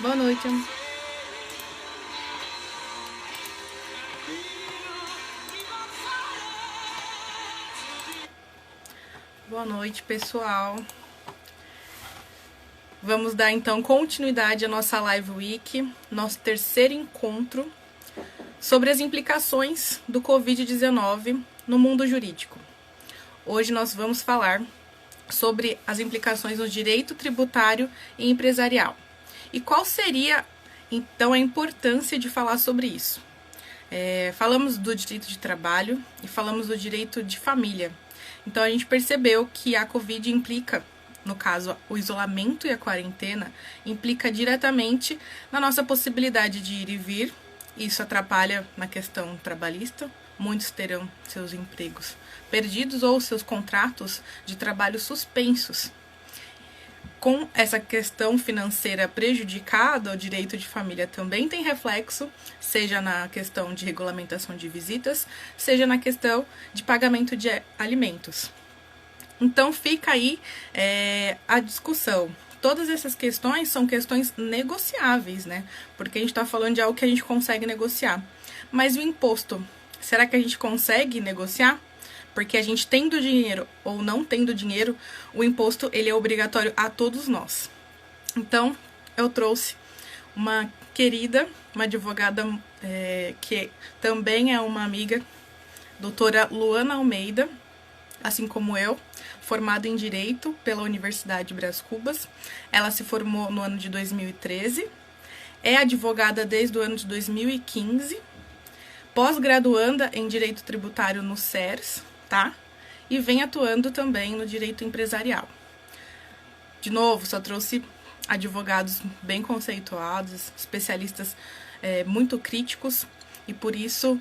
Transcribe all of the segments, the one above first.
Boa noite. Boa noite, pessoal. Vamos dar então continuidade à nossa Live Week, nosso terceiro encontro sobre as implicações do Covid-19 no mundo jurídico. Hoje nós vamos falar sobre as implicações no direito tributário e empresarial. E qual seria, então, a importância de falar sobre isso? Falamos do direito de trabalho e falamos do direito de família. Então, a gente percebeu que a Covid implica, no caso, o isolamento e a quarentena, implica diretamente na nossa possibilidade de ir e vir. Isso atrapalha na questão trabalhista. Muitos terão seus empregos perdidos ou seus contratos de trabalho suspensos. Com essa questão financeira prejudicada, o direito de família também tem reflexo, seja na questão de regulamentação de visitas, seja na questão de pagamento de alimentos. Então fica aí a discussão. Todas essas questões são questões negociáveis, né? Porque a gente está falando de algo que a gente consegue negociar. Mas o imposto, será que a gente consegue negociar? Porque a gente tendo dinheiro ou não tendo dinheiro, o imposto ele é obrigatório a todos nós. Então, eu trouxe uma querida, uma advogada que também é uma amiga, doutora Luana Almeida, assim como eu, formada em Direito pela Universidade Brás Cubas. Ela se formou no ano de 2013, é advogada desde o ano de 2015, pós-graduanda em Direito Tributário no SERS, tá? E vem atuando também no direito empresarial. De novo, só trouxe advogados bem conceituados, especialistas muito críticos, e por isso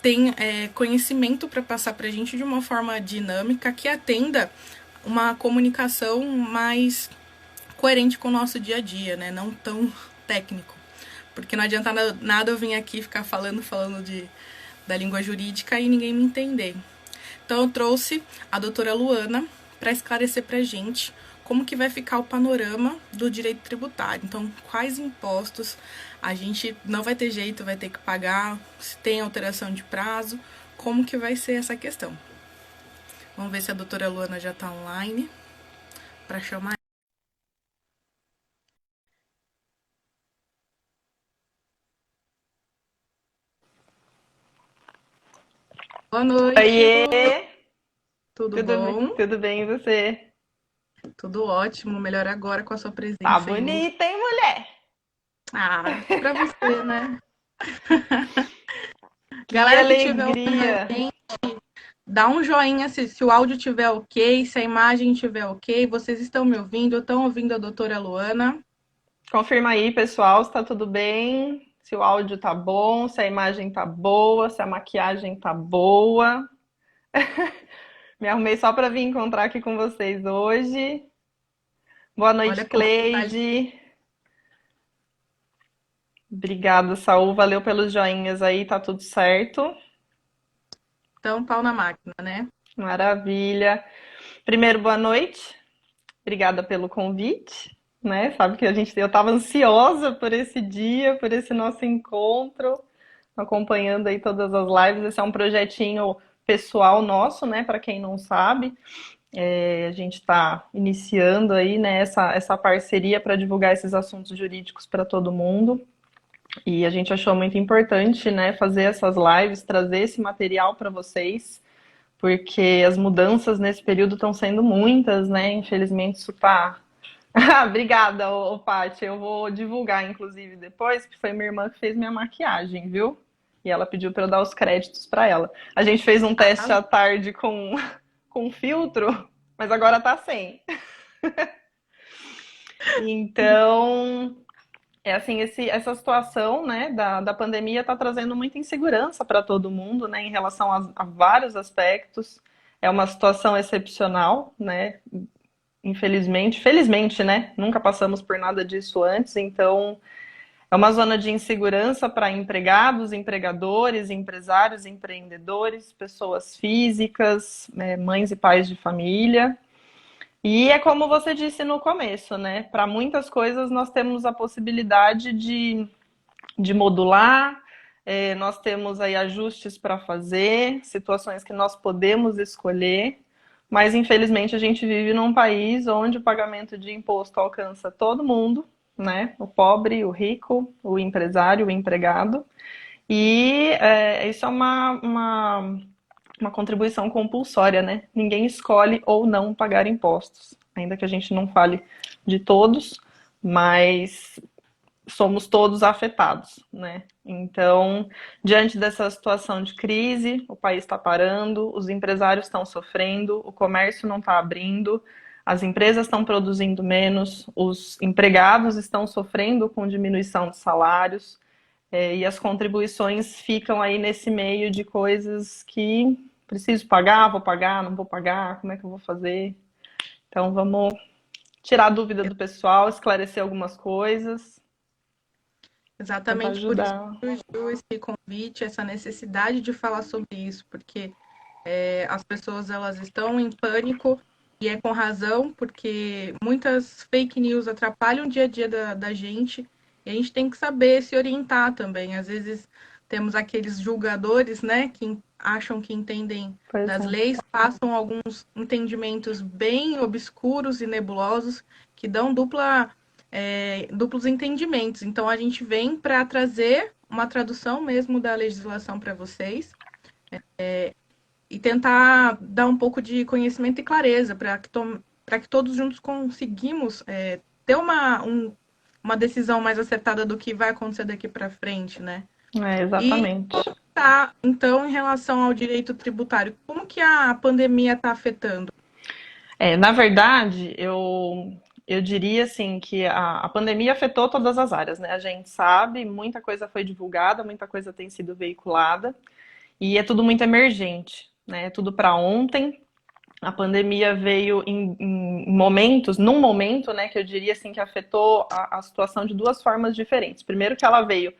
tem conhecimento para passar para a gente de uma forma dinâmica que atenda uma comunicação mais coerente com o nosso dia a dia, né? Não tão técnico. Porque não adianta nada eu vir aqui ficar falando da língua jurídica e ninguém me entender. Então eu trouxe a doutora Luana para esclarecer para a gente como que vai ficar o panorama do direito tributário. Então, quais impostos a gente não vai ter jeito, vai ter que pagar, se tem alteração de prazo, como que vai ser essa questão. Vamos ver se a doutora Luana já está online para chamar. Boa noite. Oiê! Tudo bom? Tudo bem e você? Tudo ótimo, melhor agora com a sua Tá presença aí no... bonita, hein, mulher? Ah, pra você, né? Que Galera que estiver ouvindo a alegria! gente, dá um joinha se o áudio estiver ok, se a imagem estiver ok. Vocês estão me ouvindo? Estão ouvindo a doutora Luana? Confirma aí, pessoal, se tá tudo bem, se o áudio tá bom, se a imagem tá boa, se a maquiagem tá boa. Me arrumei só para vir encontrar aqui com vocês hoje. Boa Olha noite, como tá. Cleide. Obrigada, Saul. Valeu pelos joinhas aí, tá tudo certo. Então, pau na máquina, né? Maravilha. Primeiro, boa noite. Obrigada pelo convite, né? Sabe que eu estava ansiosa por esse dia, por esse nosso encontro, acompanhando aí todas as lives. Esse é um projetinho pessoal nosso, né? Para quem não sabe, a gente está iniciando aí, né? Essa parceria para divulgar esses assuntos jurídicos para todo mundo. E a gente achou muito importante, né? Fazer essas lives, trazer esse material para vocês porque as mudanças nesse período estão sendo muitas, né? Infelizmente isso tá. Obrigada, Paty. Eu vou divulgar, inclusive, depois, que foi minha irmã que fez minha maquiagem, viu? E ela pediu para eu dar os créditos para ela. A gente fez um teste à tarde com filtro, mas agora tá sem. Então, é assim, essa situação, né, da pandemia está trazendo muita insegurança para todo mundo, né, em relação a vários aspectos. É uma situação excepcional, né, infelizmente, felizmente, né, nunca passamos por nada disso antes, então é uma zona de insegurança para empregados, empregadores, empresários, empreendedores, pessoas físicas, mães e pais de família. E é como você disse no começo, né? Para muitas coisas nós temos a possibilidade de modular, nós temos aí ajustes para fazer, situações que nós podemos escolher, mas infelizmente a gente vive num país onde o pagamento de imposto alcança todo mundo, né? O pobre, o rico, o empresário, o empregado. E isso é uma contribuição compulsória, né? Ninguém escolhe ou não pagar impostos, ainda que a gente não fale de todos, mas somos todos afetados, né? Então, diante dessa situação de crise, o país está parando, os empresários estão sofrendo, o comércio não está abrindo, as empresas estão produzindo menos, os empregados estão sofrendo com diminuição de salários, e as contribuições ficam aí nesse meio de coisas que preciso pagar, vou pagar, não vou pagar, como é que eu vou fazer? Então, vamos tirar a dúvida do pessoal, esclarecer algumas coisas, tentar Exatamente por isso ajudar. que surgiu esse convite, essa necessidade de falar sobre isso, porque as pessoas elas estão em pânico e é com razão, porque muitas fake news atrapalham o dia a dia da gente e a gente tem que saber se orientar também. Às vezes temos aqueles julgadores, né, que acham que entendem Pois das é. leis, passam alguns entendimentos bem obscuros e nebulosos que dão duplos entendimentos. Então a gente vem para trazer uma tradução mesmo da legislação para vocês e tentar dar um pouco de conhecimento e clareza para que todos juntos conseguimos ter uma decisão mais acertada do que vai acontecer daqui para frente, né? E Exatamente. tá, então, em relação ao direito tributário, como que a pandemia está afetando? Na verdade, eu diria assim que a pandemia afetou todas as áreas, né? A gente sabe, muita coisa foi divulgada, muita coisa tem sido veiculada e é tudo muito emergente, né? É tudo para ontem. A pandemia veio em momentos, num momento, né, que eu diria assim que afetou a situação de duas formas diferentes. Primeiro que ela veio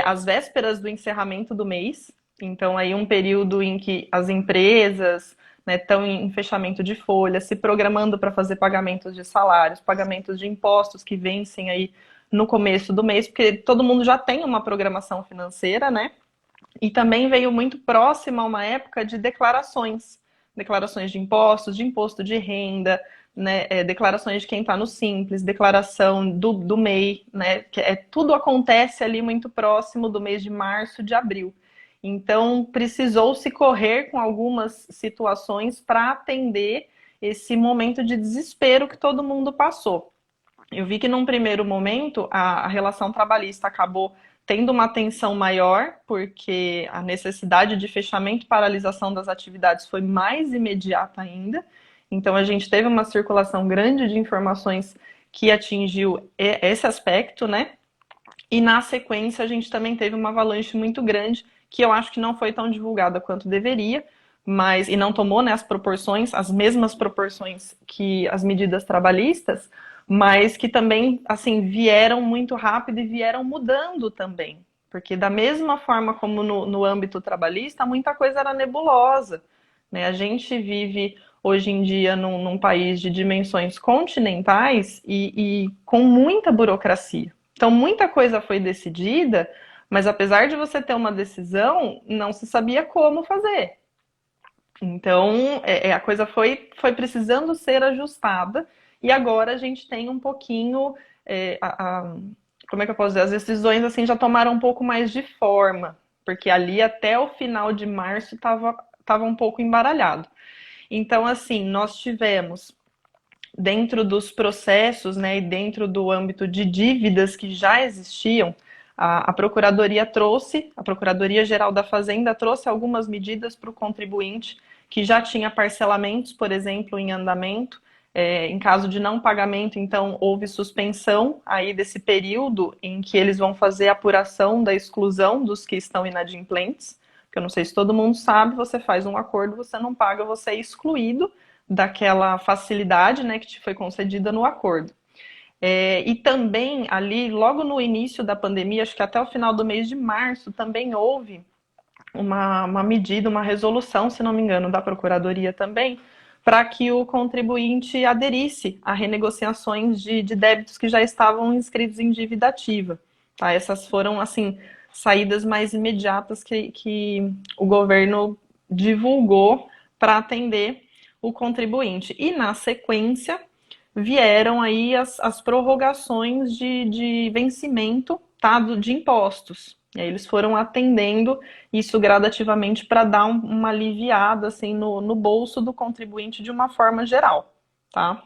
às vésperas do encerramento do mês, então aí um período em que as empresas, né, estão em fechamento de folha, se programando para fazer pagamentos de salários, pagamentos de impostos que vencem aí no começo do mês, porque todo mundo já tem uma programação financeira, né? E também veio muito próximo a uma época de declarações, declarações de imposto de renda, né, declarações de quem está no Simples, declaração do MEI, né, que tudo acontece ali muito próximo do mês de março, de abril. Então, precisou se correr com algumas situações para atender esse momento de desespero que todo mundo passou. Eu vi que num primeiro momento a relação trabalhista acabou tendo uma atenção maior, porque a necessidade de fechamento e paralisação das atividades foi mais imediata ainda. Então a gente teve uma circulação grande de informações que atingiu esse aspecto, né? E na sequência a gente também teve uma avalanche muito grande, que eu acho que não foi tão divulgada quanto deveria, mas e não tomou, né, as proporções, as mesmas proporções que as medidas trabalhistas, mas que também assim vieram muito rápido e vieram mudando também. Porque da mesma forma como no âmbito trabalhista, muita coisa era nebulosa, né? A gente vive hoje em dia num país de dimensões continentais e com muita burocracia. Então, muita coisa foi decidida, mas apesar de você ter uma decisão, não se sabia como fazer. Então, a coisa foi precisando ser ajustada e agora a gente tem um pouquinho, como é que eu posso dizer, as decisões assim já tomaram um pouco mais de forma, porque ali até o final de março estava um pouco embaralhado. Então, assim, nós tivemos dentro dos processos, né, e dentro do âmbito de dívidas que já existiam, a a Procuradoria-Geral da Fazenda trouxe algumas medidas para o contribuinte que já tinha parcelamentos, por exemplo, em andamento. Em caso de não pagamento, então houve suspensão aí desse período em que eles vão fazer a apuração da exclusão dos que estão inadimplentes. Porque eu não sei se todo mundo sabe, você faz um acordo, você não paga, você é excluído daquela facilidade, né, que te foi concedida no acordo. E também ali, logo no início da pandemia, acho que até o final do mês de março, também houve uma medida, uma resolução, se não me engano, da Procuradoria também, para que o contribuinte aderisse a renegociações de débitos que já estavam inscritos em dívida ativa. Tá? Essas foram, assim, saídas mais imediatas que o governo divulgou para atender o contribuinte. E, na sequência, vieram aí as prorrogações de vencimento, tá, de impostos. E aí eles foram atendendo isso gradativamente para dar uma aliviada assim, no bolso do contribuinte de uma forma geral, tá?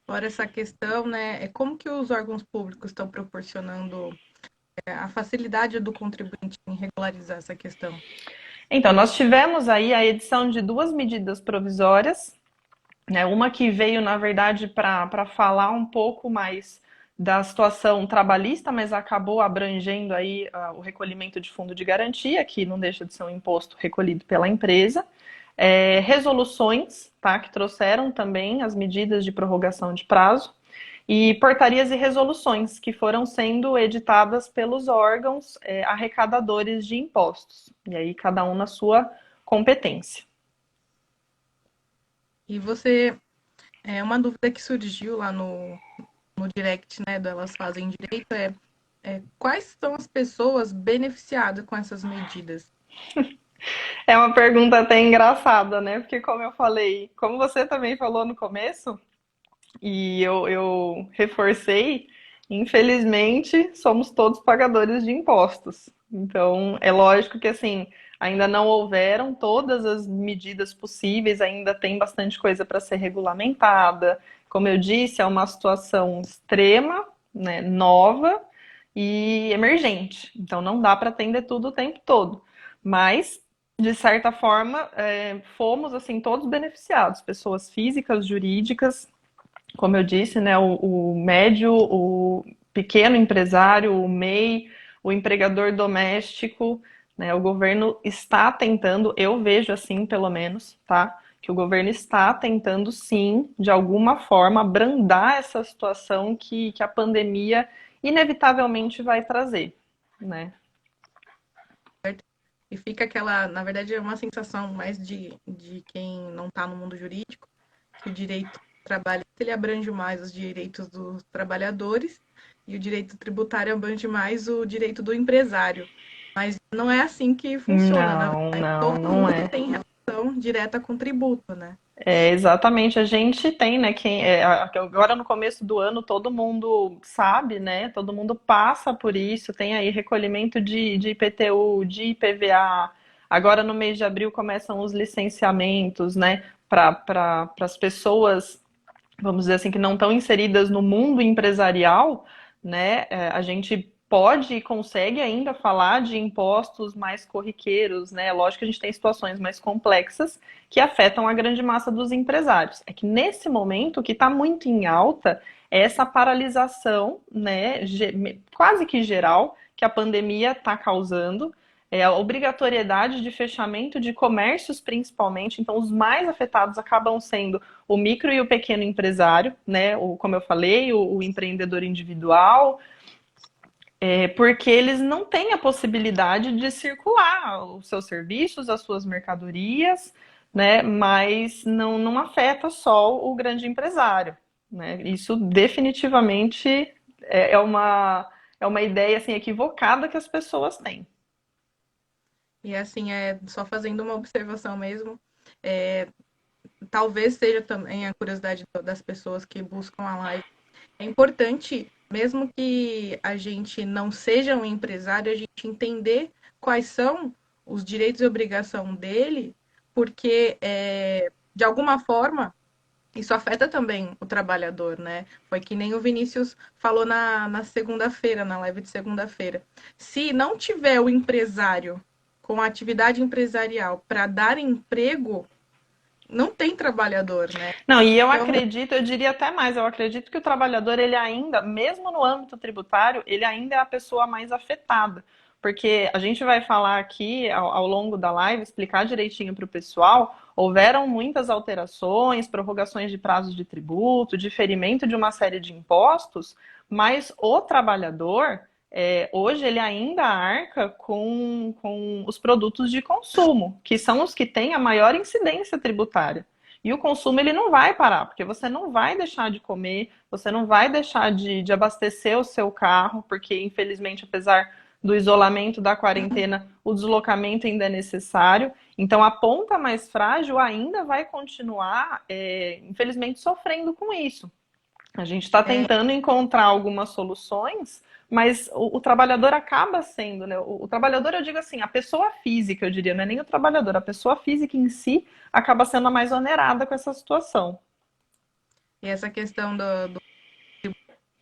Fora essa questão, né, é como que os órgãos públicos estão proporcionando a facilidade do contribuinte em regularizar essa questão? Então, nós tivemos aí a edição de duas medidas provisórias, né? Uma que veio, na verdade, para falar um pouco mais da situação trabalhista, mas acabou abrangendo aí o recolhimento de fundo de garantia, que não deixa de ser um imposto recolhido pela empresa. Resoluções, tá, que trouxeram também as medidas de prorrogação de prazo, e portarias e resoluções que foram sendo editadas pelos órgãos arrecadadores de impostos, e aí cada um na sua competência. E você, uma dúvida que surgiu lá no direct, né, do Elas Fazem Direito quais são as pessoas beneficiadas com essas medidas? É uma pergunta até engraçada, né? Porque como eu falei, como você também falou no começo, e eu reforcei, infelizmente, somos todos pagadores de impostos. Então, é lógico que assim, ainda não houveram todas as medidas possíveis, ainda tem bastante coisa para ser regulamentada. Como eu disse, é uma situação extrema, né, nova e emergente. Então, não dá para atender tudo o tempo todo. Mas, de certa forma, fomos assim todos beneficiados, pessoas físicas, jurídicas, como eu disse, né, o médio, o pequeno empresário, o MEI, o empregador doméstico, né, o governo está tentando, eu vejo assim, pelo menos, tá? Que o governo está tentando, sim, de alguma forma, abrandar essa situação que a pandemia inevitavelmente vai trazer, né? E fica aquela, na verdade, é uma sensação mais de quem não está no mundo jurídico, que o direito trabalhista ele abrange mais os direitos dos trabalhadores e o direito tributário abrange mais o direito do empresário. Mas não é assim que funciona, na Não, verdade, não, todo não mundo é. tem relação direta com tributo, né? Exatamente, a gente tem, né? Agora no começo do ano todo mundo sabe, né? Todo mundo passa por isso, tem aí recolhimento de IPTU, de IPVA. Agora no mês de abril começam os licenciamentos, né? Para as pessoas, vamos dizer assim, que não estão inseridas no mundo empresarial, né? A gente pode e consegue ainda falar de impostos mais corriqueiros, né? Lógico que a gente tem situações mais complexas que afetam a grande massa dos empresários. É que nesse momento o que está muito em alta é essa paralisação, né, quase que geral, que a pandemia está causando, a obrigatoriedade de fechamento de comércios, principalmente. Então, os mais afetados acabam sendo o micro e o pequeno empresário, né? Como eu falei, o empreendedor individual, porque eles não têm a possibilidade de circular os seus serviços, as suas mercadorias, né? Mas não afeta só o grande empresário, né? Isso definitivamente é uma ideia assim, equivocada que as pessoas têm. E assim, só fazendo uma observação mesmo, é, talvez seja também a curiosidade das pessoas que buscam a live. É importante, mesmo que a gente não seja um empresário, a gente entender quais são os direitos e obrigação dele, porque de alguma forma isso afeta também o trabalhador, né? Foi que nem o Vinícius falou na segunda-feira, na live de segunda-feira. Se não tiver o empresário com a atividade empresarial para dar emprego, não tem trabalhador, né? Não, e eu Então, acredito, eu diria até mais, eu acredito que o trabalhador, ele ainda, mesmo no âmbito tributário, ele ainda é a pessoa mais afetada. Porque a gente vai falar aqui ao longo da live, explicar direitinho para o pessoal, houveram muitas alterações, prorrogações de prazos de tributo, diferimento de uma série de impostos, mas o trabalhador, hoje, ele ainda arca com os produtos de consumo, que são os que têm a maior incidência tributária. E o consumo ele não vai parar, porque você não vai deixar de comer, você não vai deixar de abastecer o seu carro, porque infelizmente, apesar do isolamento, da quarentena, o deslocamento ainda é necessário. Então a ponta mais frágil ainda vai continuar, infelizmente, sofrendo com isso. A gente está É, tentando encontrar algumas soluções, mas o trabalhador acaba sendo, né? O trabalhador, eu digo assim, a pessoa física, eu diria, não é nem o trabalhador, a pessoa física em si acaba sendo a mais onerada com essa situação. e essa questão do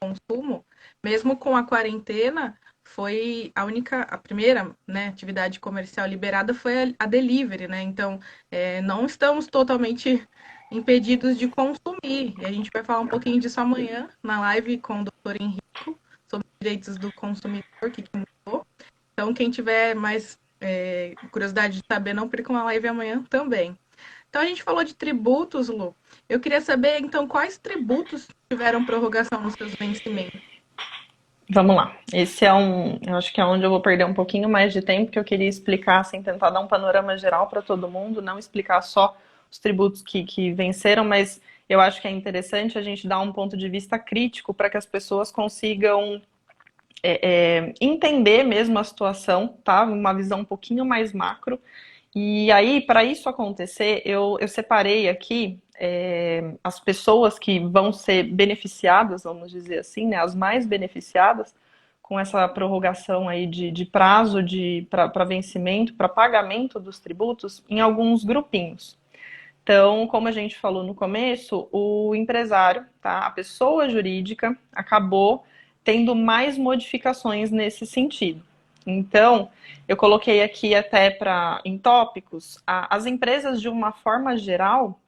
consumo, mesmo com a quarentena, foi a primeira, né, atividade comercial liberada foi a delivery, né? Então, não estamos totalmente impedidos de consumir. E a gente vai falar um pouquinho disso amanhã na live com o doutor Henrico sobre direitos do consumidor, o que mudou. Então, quem tiver mais curiosidade de saber, não percam a live amanhã também. Então, a gente falou de tributos, Lu. Eu queria saber, então, quais tributos tiveram prorrogação nos seus vencimentos? Vamos lá. Esse é eu acho que é onde eu vou perder um pouquinho mais de tempo, que eu queria explicar, assim, tentar dar um panorama geral para todo mundo, não explicar só os tributos que venceram, mas eu acho que é interessante a gente dar um ponto de vista crítico para que as pessoas consigam entender mesmo a situação, tá? Uma visão um pouquinho mais macro. E aí, para isso acontecer, eu separei aqui as pessoas que vão ser beneficiadas, vamos dizer assim, né? As mais beneficiadas com essa prorrogação aí de prazo para vencimento, para pagamento dos tributos, em alguns grupinhos. Então, como a gente falou no começo, o empresário, tá? A pessoa jurídica acabou tendo mais modificações nesse sentido. Então, eu coloquei aqui até em tópicos, as empresas de uma forma geral,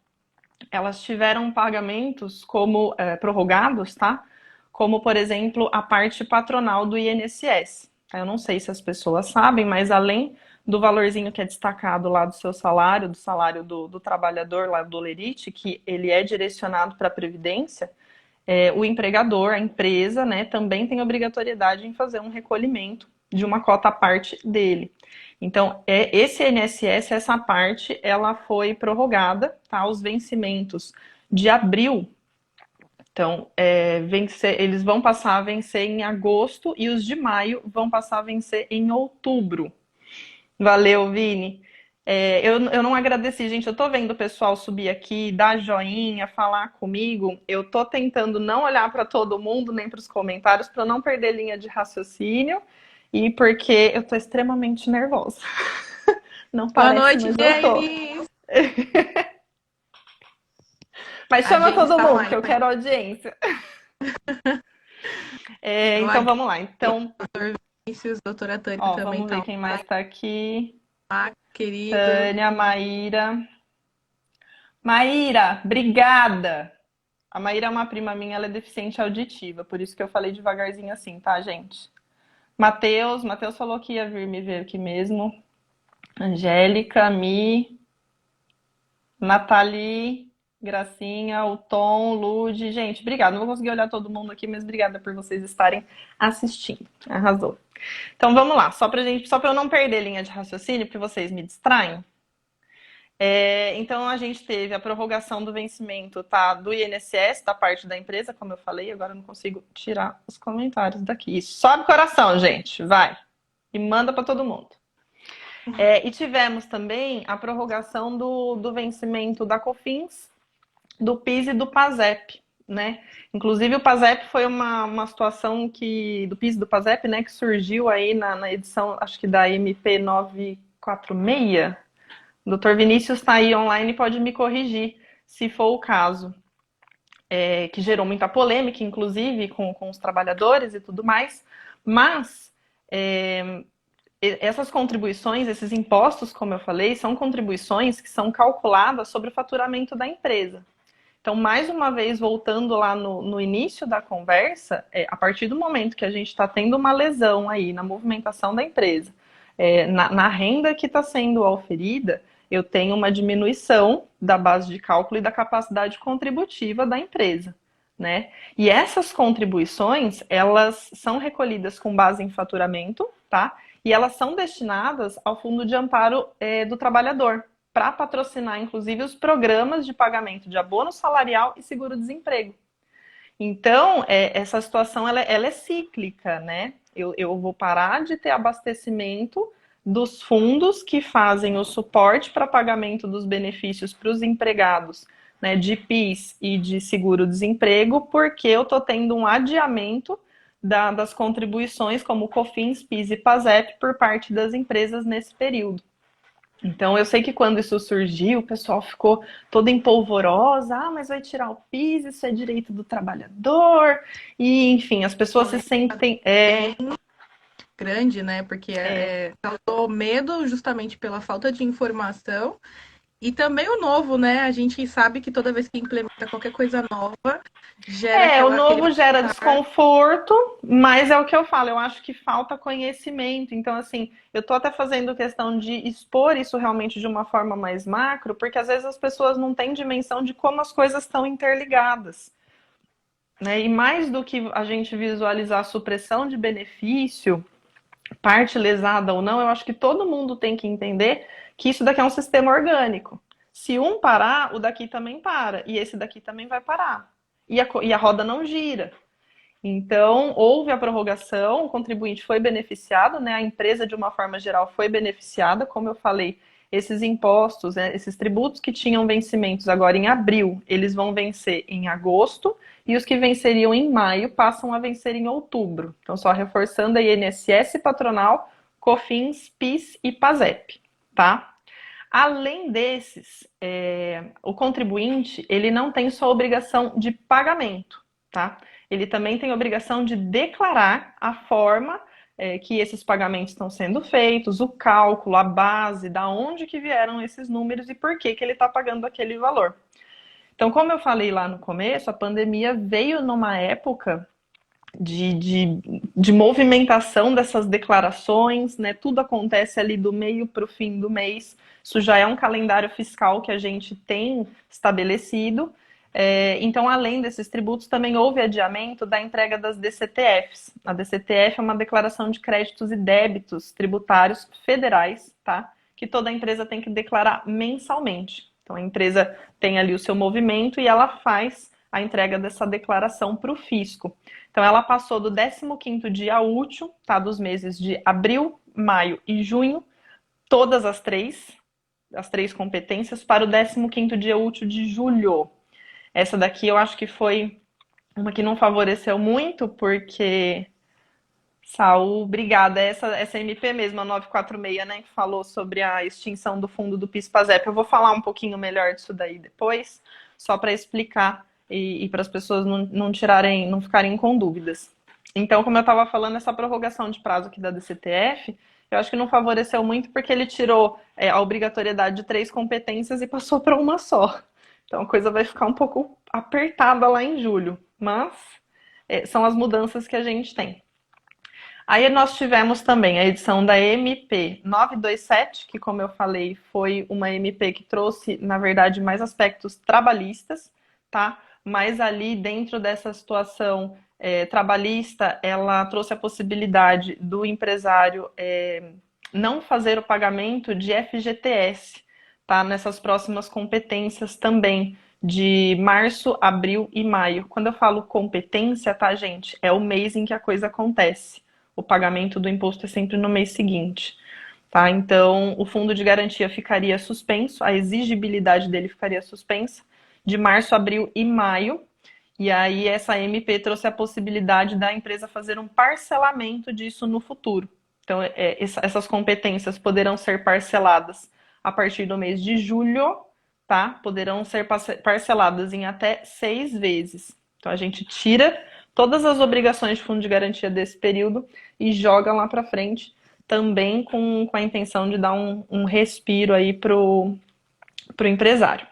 elas tiveram pagamentos como prorrogados, tá? Como, por exemplo, a parte patronal do INSS. Eu não sei se as pessoas sabem, mas além do valorzinho que é destacado lá do seu salário, do salário do trabalhador lá do Lerite, que ele é direcionado para a Previdência, o empregador, a empresa, né, também tem obrigatoriedade em fazer um recolhimento de uma cota à parte dele. Então, esse INSS, essa parte, ela foi prorrogada, tá? Os vencimentos de abril, então, eles vão passar a vencer em agosto e os de maio vão passar a vencer em outubro. Valeu, Vini. Eu não agradeci, gente. Eu tô vendo o pessoal subir aqui, dar joinha, falar comigo. Eu tô tentando não olhar para todo mundo, nem para os comentários, para não perder linha de raciocínio e porque eu tô extremamente nervosa. Não Boa parece, noite, mas eu tô. Denis! Mas A chama Jenny todo está mundo, que online. eu quero audiência. Então, a Então vamos lá. Então, doutor Vinícius, doutora Tânia ó, também vamos ver está quem mais tá aqui. online, querido. Tânia, Maíra. Maíra, obrigada. A Maíra é uma prima minha, ela é deficiente auditiva, por isso que eu falei devagarzinho assim, tá, gente? Matheus falou que ia vir me ver aqui mesmo. Angélica, Mi, Nathalie, Gracinha, o Tom, Lude. Gente, obrigada. Não vou conseguir olhar todo mundo aqui, mas obrigada por vocês estarem assistindo. Arrasou. Então vamos lá, só para eu não perder linha de raciocínio, porque vocês me distraem. Então a gente teve a prorrogação do vencimento, tá, do INSS, da parte da empresa, como eu falei, agora eu não consigo tirar os comentários daqui. Isso, sobe o coração, gente, vai. E manda para todo mundo. E tivemos também a prorrogação do vencimento da COFINS, do PIS e do PASEP, né? Inclusive o PASEP foi uma situação do PIS e do PASEP, né, que surgiu aí na edição, acho que da MP 946. O Dr. Vinícius está aí online e pode me corrigir, se for o caso. Que gerou muita polêmica, inclusive, com os trabalhadores e tudo mais. Mas essas contribuições, esses impostos, como eu falei, são contribuições que são calculadas sobre o faturamento da empresa. Então, mais uma vez, voltando lá no início da conversa, a partir do momento que a gente está tendo uma lesão aí na movimentação da empresa, na renda que está sendo oferida, eu tenho uma diminuição da base de cálculo e da capacidade contributiva da empresa, né? E essas contribuições, elas são recolhidas com base em faturamento, tá? E elas são destinadas ao Fundo de Amparo do Trabalhador. para patrocinar, inclusive, os programas de pagamento de abono salarial e seguro-desemprego. Então, essa situação ela é cíclica, né? Eu vou parar de ter abastecimento dos fundos que fazem o suporte para pagamento dos benefícios para os empregados, né, de PIS e de seguro-desemprego, porque eu estou tendo um adiamento das contribuições como COFINS, PIS e PASEP por parte das empresas nesse período. Então, eu sei que quando isso surgiu, o pessoal ficou todo empolvorosa, mas vai tirar o PIS, isso é direito do trabalhador, e enfim, as pessoas se sentem. Grande, né? Porque causou medo justamente pela falta de informação e também o novo, né? A gente sabe que toda vez que implementa qualquer coisa nova, gera O aquele novo gera mal-estar. desconforto, mas é o que eu falo, eu acho que falta conhecimento. Então, assim, eu tô até fazendo questão de expor isso realmente de uma forma mais macro, porque às vezes as pessoas não têm dimensão de como as coisas estão interligadas. Né? E mais do que a gente visualizar a supressão de benefício, parte lesada ou não, eu acho que todo mundo tem que entender que isso daqui é um sistema orgânico. Se um parar, o daqui também para, e esse daqui também vai parar. E a roda não gira. Então, houve a prorrogação, o contribuinte foi beneficiado, né? A empresa, de uma forma geral, foi beneficiada. Como eu falei, esses impostos, né, esses tributos que tinham vencimentos agora em abril, eles vão vencer em agosto, e os que venceriam em maio passam a vencer em outubro. Então, só reforçando a INSS patronal, COFINS, PIS e PASEP, tá? Além desses, o contribuinte, ele não tem só obrigação de pagamento, tá? Ele também tem obrigação de declarar a forma que esses pagamentos estão sendo feitos, o cálculo, a base, da onde que vieram esses números e por que ele está pagando aquele valor. Então, como eu falei lá no começo, a pandemia veio numa época de movimentação dessas declarações, né? Tudo acontece ali do meio para o fim do mês. Isso já é um calendário fiscal que a gente tem estabelecido. Então, além desses tributos, também houve adiamento da entrega das DCTFs. A DCTF é uma declaração de créditos e débitos tributários federais, tá? Que toda empresa tem que declarar mensalmente. Então, a empresa tem ali o seu movimento e ela faz a entrega dessa declaração para o fisco. Então, ela passou do 15º dia útil, tá, dos meses de abril, maio e junho, todas as três competências, para o 15º dia útil de julho. Essa daqui eu acho que foi uma que não favoreceu muito, porque... Saul, obrigada. Essa MP mesmo, a 946, né, que falou sobre a extinção do fundo do PIS/PASEP. Eu vou falar um pouquinho melhor disso daí depois, só para explicar e para as pessoas não ficarem com dúvidas. Então, como eu estava falando, essa prorrogação de prazo aqui da DCTF, eu acho que não favoreceu muito porque ele tirou a obrigatoriedade de 3 competências e passou para uma só. Então, a coisa vai ficar um pouco apertada lá em julho, mas são as mudanças que a gente tem. Aí nós tivemos também a edição da MP 927, que, como eu falei, foi uma MP que trouxe, na verdade, mais aspectos trabalhistas, tá? Mas ali, dentro dessa situação trabalhista, ela trouxe a possibilidade do empresário não fazer o pagamento de FGTS, tá? Nessas próximas competências também, de março, abril e maio. Quando eu falo competência, tá, gente? É o mês em que a coisa acontece. O pagamento do imposto é sempre no mês seguinte, tá? Então, o fundo de garantia ficaria suspenso, a exigibilidade dele ficaria suspensa de março, abril e maio. E aí essa MP trouxe a possibilidade da empresa fazer um parcelamento disso no futuro. Então, essas competências poderão ser parceladas a partir do mês de julho, tá? Poderão ser parceladas em até 6 vezes. Então, a gente tira todas as obrigações de fundo de garantia desse período e joga lá para frente, também com a intenção de dar um respiro aí pro empresário.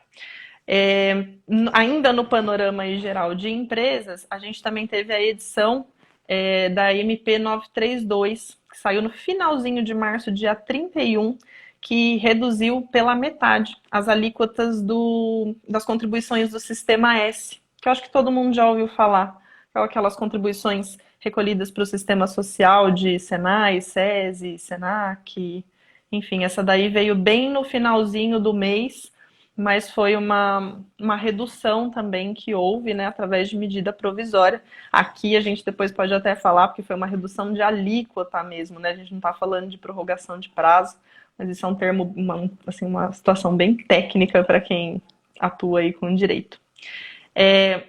Ainda no panorama geral de empresas, a gente também teve a edição da MP 932, que saiu no finalzinho de março, dia 31, que reduziu pela metade as alíquotas das contribuições do Sistema S, que eu acho que todo mundo já ouviu falar. Aquelas contribuições recolhidas para o sistema social de Senai, SESI, Senac, Enfim, essa daí veio bem no finalzinho do mês, mas foi uma redução também que houve, né, através de medida provisória. Aqui a gente depois pode até falar, porque foi uma redução de alíquota mesmo, né? A gente não está falando de prorrogação de prazo, mas isso é um termo, assim, uma situação bem técnica para quem atua aí com direito.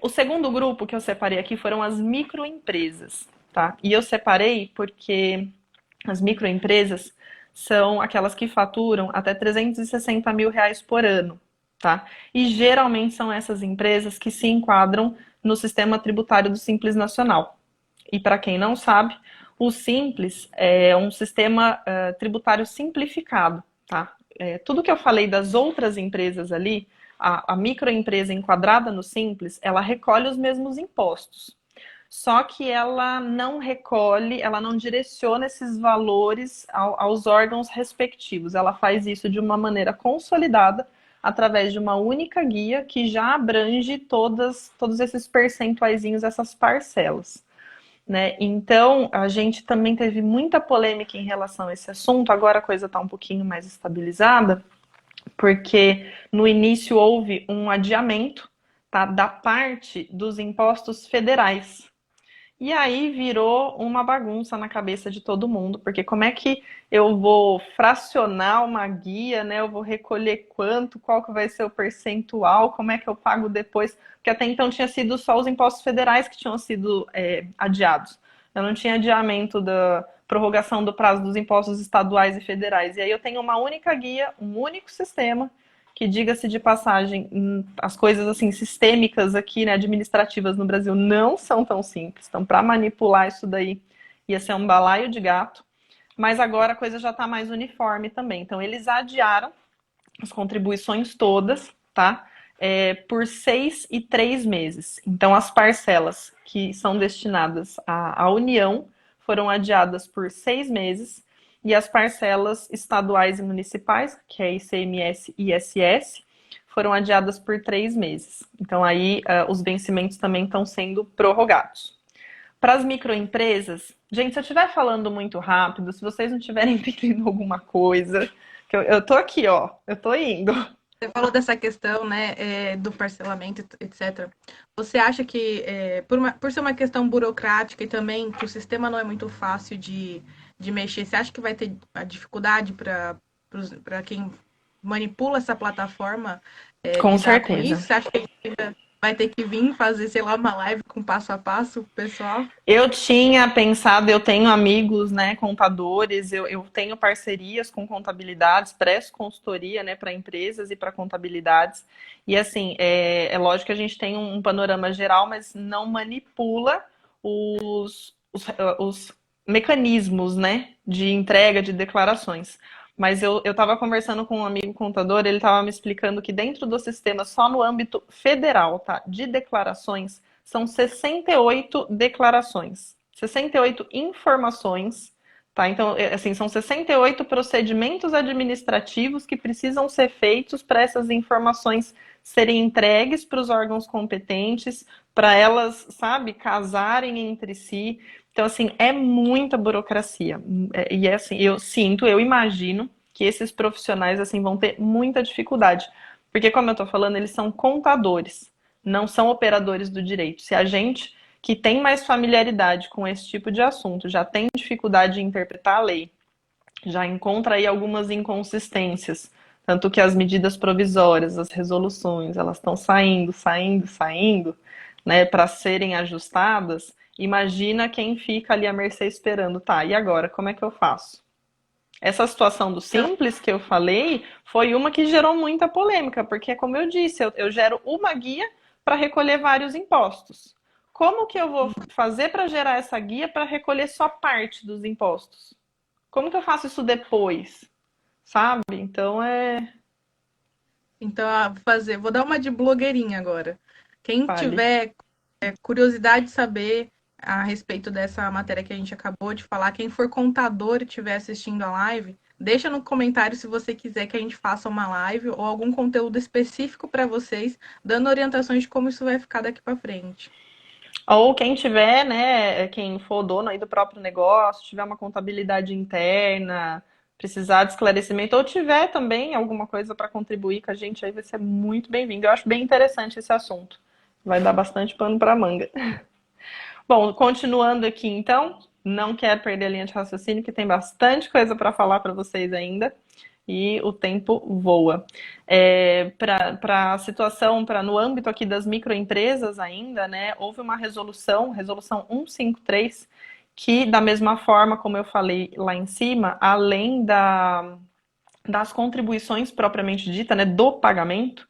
O segundo grupo que eu separei aqui foram as microempresas, tá? E eu separei porque as microempresas são aquelas que faturam até 360 mil reais por ano, tá? E geralmente são essas empresas que se enquadram no sistema tributário do Simples Nacional. E para quem não sabe, o Simples é um sistema tributário simplificado, tá? Tudo que eu falei das outras empresas ali, a microempresa enquadrada no Simples, ela recolhe os mesmos impostos. Só que ela não recolhe, ela não direciona esses valores aos órgãos respectivos. Ela faz isso de uma maneira consolidada, através de uma única guia que já abrange todos esses percentuaizinhos, essas parcelas. Né? Então, a gente também teve muita polêmica em relação a esse assunto. Agora a coisa está um pouquinho mais estabilizada, porque no início houve um adiamento, tá, da parte dos impostos federais. E aí virou uma bagunça na cabeça de todo mundo, porque como é que eu vou fracionar uma guia, né? Eu vou recolher quanto, qual que vai ser o percentual, como é que eu pago depois? Porque até então tinha sido só os impostos federais que tinham sido adiados. Eu não tinha adiamento da prorrogação do prazo dos impostos estaduais e federais. E aí eu tenho uma única guia, um único sistema, que, diga-se de passagem, as coisas assim sistêmicas aqui, né, administrativas no Brasil não são tão simples. Então, para manipular isso daí ia ser um balaio de gato. Mas agora a coisa já está mais uniforme também. Então, eles adiaram as contribuições todas, tá? Por 6 e 3 meses. Então, as parcelas que são destinadas à União foram adiadas por 6 meses e as parcelas estaduais e municipais, que é ICMS e ISS, foram adiadas por 3 meses. Então, aí os vencimentos também estão sendo prorrogados. Para as microempresas, gente, se eu estiver falando muito rápido, se vocês não estiverem entendendo alguma coisa, que eu tô aqui, ó, eu tô indo. Você falou dessa questão, né, do parcelamento, etc. Você acha que, por ser uma questão burocrática e também que o sistema não é muito fácil de mexer, você acha que vai ter a dificuldade para quem manipula essa plataforma Com lidar com isso? certeza. Você acha que ainda vai ter que vir fazer, sei lá, uma live com passo a passo, pessoal? Eu tinha pensado, eu tenho amigos, né, contadores, eu tenho parcerias com contabilidades, presto consultoria, né, para empresas e para contabilidades. E assim, é lógico que a gente tem um panorama geral, mas não manipula os mecanismos, né, de entrega de declarações. Mas eu estava conversando com um amigo contador, ele estava me explicando que dentro do sistema, só no âmbito federal, tá, de declarações, são 68 declarações, 68 informações, tá? Então, assim, são 68 procedimentos administrativos que precisam ser feitos para essas informações serem entregues para os órgãos competentes, para elas, sabe, casarem entre si. Então, assim, é muita burocracia. E é assim, eu imagino que esses profissionais, assim, vão ter muita dificuldade. Porque, como eu estou falando, eles são contadores, não são operadores do direito. Se a gente que tem mais familiaridade com esse tipo de assunto já tem dificuldade de interpretar a lei, já encontra aí algumas inconsistências, tanto que as medidas provisórias, as resoluções, elas estão saindo, né, para serem ajustadas. Imagina quem fica ali à mercê esperando, tá, e agora, como é que eu faço? Essa situação do simples que eu falei foi uma que gerou muita polêmica, porque, como eu disse, eu gero uma guia para recolher vários impostos. Como que eu vou fazer para gerar essa guia para recolher só parte dos impostos? Como que eu faço isso depois? Sabe? Então Então, vou dar uma de blogueirinha agora. Quem Fale. tiver curiosidade de saber a respeito dessa matéria que a gente acabou de falar, quem for contador e estiver assistindo a live, deixa no comentário se você quiser que a gente faça uma live ou algum conteúdo específico para vocês, dando orientações de como isso vai ficar daqui para frente. Ou quem tiver, né, quem for dono aí do próprio negócio, tiver uma contabilidade interna, precisar de esclarecimento ou tiver também alguma coisa para contribuir com a gente, aí vai ser muito bem-vindo. Eu acho bem interessante esse assunto. Vai dar bastante pano para manga. Bom, continuando aqui então, não quero perder a linha de raciocínio, que tem bastante coisa para falar para vocês ainda e o tempo voa. Para a situação, no âmbito aqui das microempresas ainda, né, houve uma resolução 153, que da mesma forma como eu falei lá em cima, além das contribuições propriamente dita, né, do pagamento,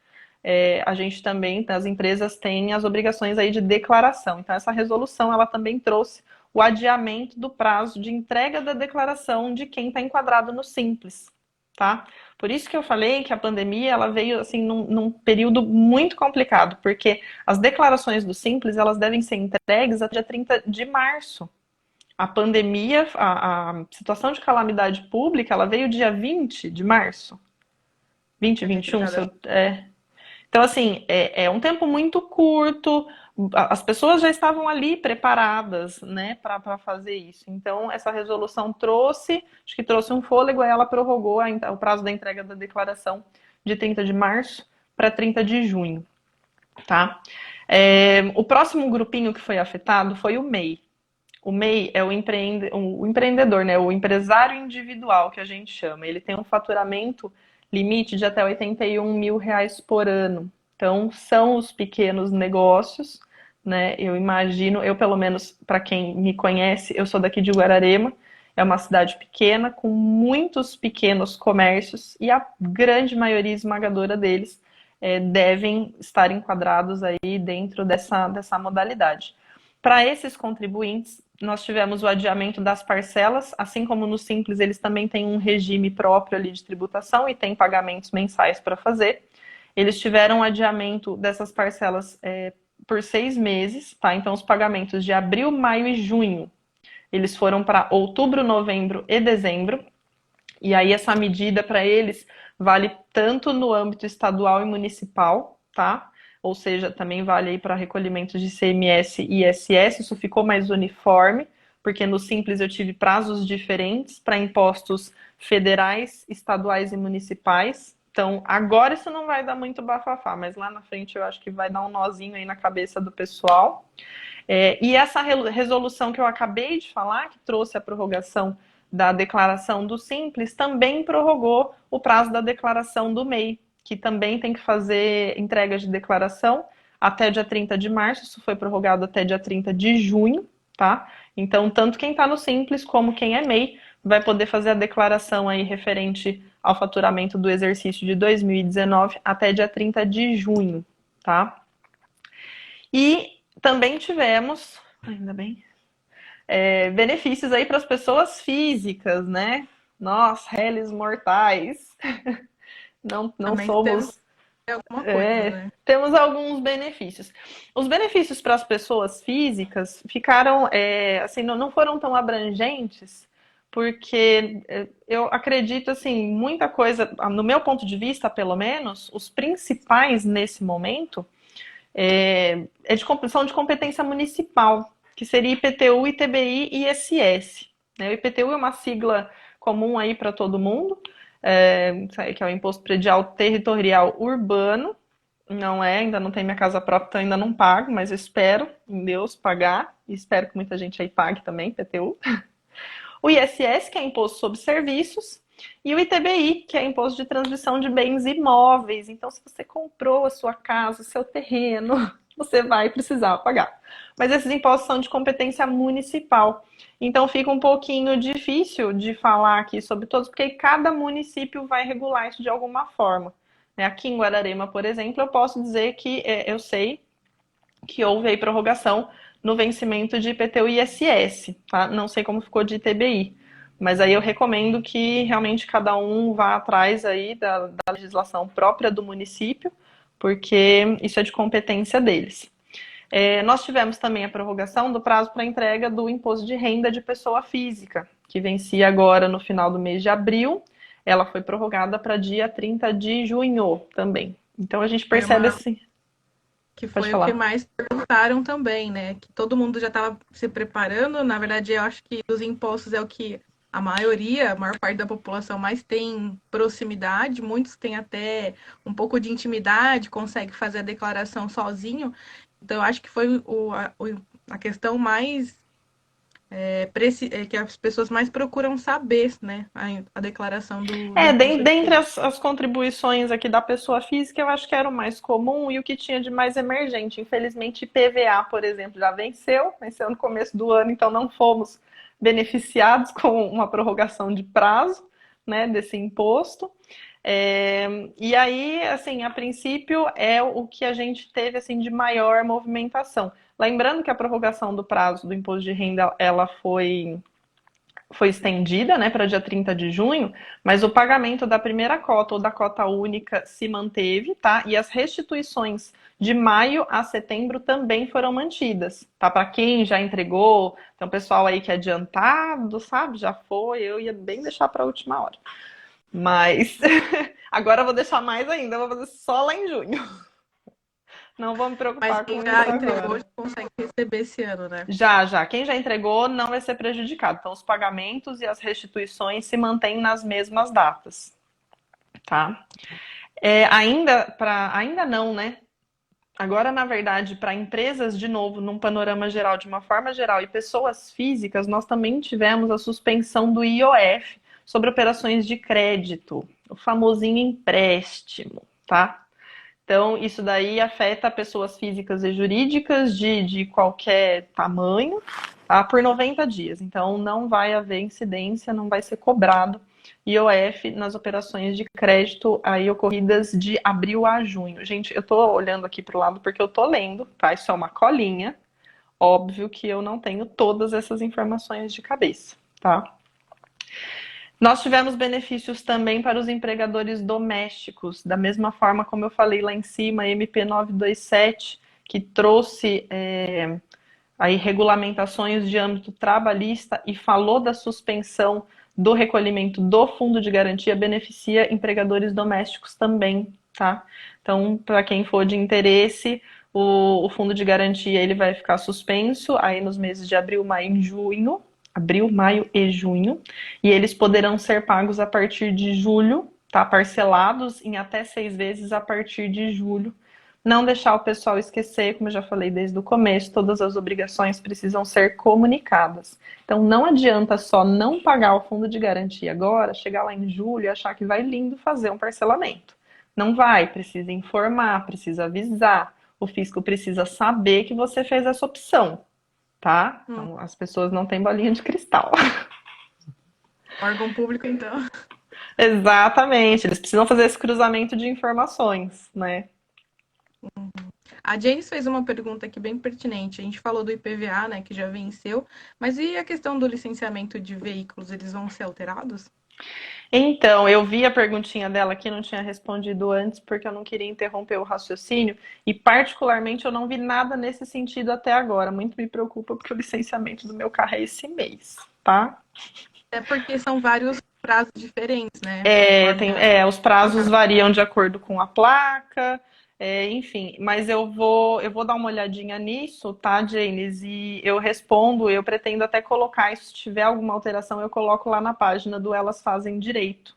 a gente também, as empresas têm as obrigações aí de declaração. Então, essa resolução, ela também trouxe o adiamento do prazo de entrega da declaração de quem está enquadrado no Simples, tá? Por isso que eu falei que a pandemia, ela veio, assim, num período muito complicado, porque as declarações do Simples, elas devem ser entregues até dia 30 de março. A pandemia, a situação de calamidade pública, ela veio dia 20 de março. 20, 21, Então, assim, é um tempo muito curto, as pessoas já estavam ali preparadas, né, para fazer isso. Então, essa resolução acho que trouxe um fôlego, aí ela prorrogou o prazo da entrega da declaração de 30 de março para 30 de junho, tá? O próximo grupinho que foi afetado foi o MEI. O MEI é o empreendedor, né, o empresário individual, que a gente chama. Ele tem um faturamento limite de até R$ 81.000 por ano. Então, são os pequenos negócios, né? Eu imagino, eu pelo menos, para quem me conhece, eu sou daqui de Guararema, é uma cidade pequena, com muitos pequenos comércios, e a grande maioria esmagadora deles devem estar enquadrados aí dentro dessa modalidade. Para esses contribuintes, nós tivemos o adiamento das parcelas, assim como no Simples eles também têm um regime próprio ali de tributação e têm pagamentos mensais para fazer. Eles tiveram um adiamento dessas parcelas por 6 meses, tá? Então os pagamentos de abril, maio e junho, eles foram para outubro, novembro e dezembro. E aí essa medida para eles vale tanto no âmbito estadual e municipal, tá? Ou seja, também vale aí para recolhimentos de ICMS e ISS, isso ficou mais uniforme, porque no Simples eu tive prazos diferentes para impostos federais, estaduais e municipais. Então, agora isso não vai dar muito bafafá, mas lá na frente eu acho que vai dar um nozinho aí na cabeça do pessoal. E essa resolução que eu acabei de falar, que trouxe a prorrogação da declaração do Simples, também prorrogou o prazo da declaração do MEI, que também tem que fazer entrega de declaração até dia 30 de março, isso foi prorrogado até dia 30 de junho, tá? Então, tanto quem está no Simples como quem é MEI vai poder fazer a declaração aí referente ao faturamento do exercício de 2019 até dia 30 de junho, tá? E também tivemos, ainda bem, benefícios aí para as pessoas físicas, né? Nós, réis mortais, não Também temos somos. alguma coisa, né? Temos alguns benefícios. Os benefícios para as pessoas físicas ficaram, assim, não foram tão abrangentes, porque eu acredito, assim, muita coisa, no meu ponto de vista, pelo menos, os principais nesse momento são de competência municipal, que seria IPTU, ITBI e ISS. O IPTU é uma sigla comum aí para todo mundo, que é o Imposto Predial Territorial Urbano. Não ainda não tem minha casa própria, então ainda não pago, mas eu espero em Deus pagar, e espero que muita gente aí pague também, IPTU. O ISS, que é Imposto sobre Serviços, e o ITBI, que é Imposto de Transmissão de Bens Imóveis. Então, se você comprou a sua casa, o seu terreno, você vai precisar pagar. Mas esses impostos são de competência municipal. Então, fica um pouquinho difícil de falar aqui sobre todos, porque cada município vai regular isso de alguma forma. Aqui em Guararema, por exemplo, eu posso dizer que eu sei que houve aí prorrogação no vencimento de IPTU e ISS, tá? Não sei como ficou de ITBI, mas aí eu recomendo que realmente cada um vá atrás aí da legislação própria do município, porque isso é de competência deles. Nós tivemos também a prorrogação do prazo para entrega do imposto de renda de pessoa física, que vencia agora no final do mês de abril. Ela foi prorrogada para dia 30 de junho também. Então a gente percebe assim. Que foi o que mais perguntaram também, né? Que todo mundo já estava se preparando. Na verdade, eu acho que os impostos é o que a maioria, a maior parte da população mais tem proximidade, muitos têm até um pouco de intimidade, consegue fazer a declaração sozinho. Então, eu acho que foi a questão mais que as pessoas mais procuram saber, né? A declaração do imposto de Dentre renda. as contribuições aqui da pessoa física, eu acho que era o mais comum e o que tinha de mais emergente. Infelizmente, IPVA, por exemplo, já venceu no começo do ano, então não fomos beneficiados com uma prorrogação de prazo, né, desse imposto. E aí, assim, a princípio é o que a gente teve assim de maior movimentação. Lembrando que a prorrogação do prazo do imposto de renda ela foi estendida, né, para dia 30 de junho, mas o pagamento da primeira cota ou da cota única se manteve, tá? E as restituições de maio a setembro também foram mantidas, tá? Para quem já entregou, então pessoal aí que é adiantado, sabe, já foi, eu ia bem deixar para a última hora. Mas agora eu vou deixar mais ainda, eu vou fazer só lá em junho. Não vou me Mas preocupar quem com isso já entregou agora. já consegue receber esse ano, né? Já. Quem já entregou não vai ser prejudicado. Então, os pagamentos e as restituições se mantêm nas mesmas datas, tá? Ainda não, né? Agora, na verdade, para empresas, de novo, num panorama geral, de uma forma geral, e pessoas físicas, nós também tivemos a suspensão do IOF sobre operações de crédito, o famosinho empréstimo, tá? Então, isso daí afeta pessoas físicas e jurídicas de qualquer tamanho, tá? Por 90 dias. Então, não vai haver incidência, não vai ser cobrado IOF nas operações de crédito aí ocorridas de abril a junho. Gente, eu tô olhando aqui para o lado porque eu tô lendo, tá? Isso é uma colinha. Óbvio que eu não tenho todas essas informações de cabeça, tá? Nós tivemos benefícios também para os empregadores domésticos, da mesma forma como eu falei lá em cima, MP 927, que trouxe aí regulamentações de âmbito trabalhista e falou da suspensão do recolhimento do fundo de garantia, beneficia empregadores domésticos também, tá? Então, para quem for de interesse, o fundo de garantia ele vai ficar suspenso aí nos meses de abril, maio e junho, e eles poderão ser pagos a partir de julho, tá? Parcelados em até 6 vezes a partir de julho. Não deixar o pessoal esquecer, como eu já falei desde o começo, todas as obrigações precisam ser comunicadas. Então não adianta só não pagar o fundo de garantia agora, chegar lá em julho e achar que vai lindo fazer um parcelamento. Não vai, precisa informar, precisa avisar. O fisco precisa saber que você fez essa opção, tá? Então as pessoas não têm bolinha de cristal. Órgão público, então. Exatamente, eles precisam fazer esse cruzamento de informações, né? A Jane fez uma pergunta aqui bem pertinente. A gente falou do IPVA, né, que já venceu, mas e a questão do licenciamento de veículos, eles vão ser alterados? Então, eu vi a perguntinha dela aqui, não tinha respondido antes, porque eu não queria interromper o raciocínio, e particularmente eu não vi nada nesse sentido até agora. Muito me preocupa porque o licenciamento do meu carro é esse mês, tá? É porque são vários prazos diferentes, né? Conforme Os prazos variam de acordo com a placa, enfim, mas eu vou dar uma olhadinha nisso, tá, Janis? E eu respondo, eu pretendo até colocar, e se tiver alguma alteração, eu coloco lá na página do Elas Fazem Direito.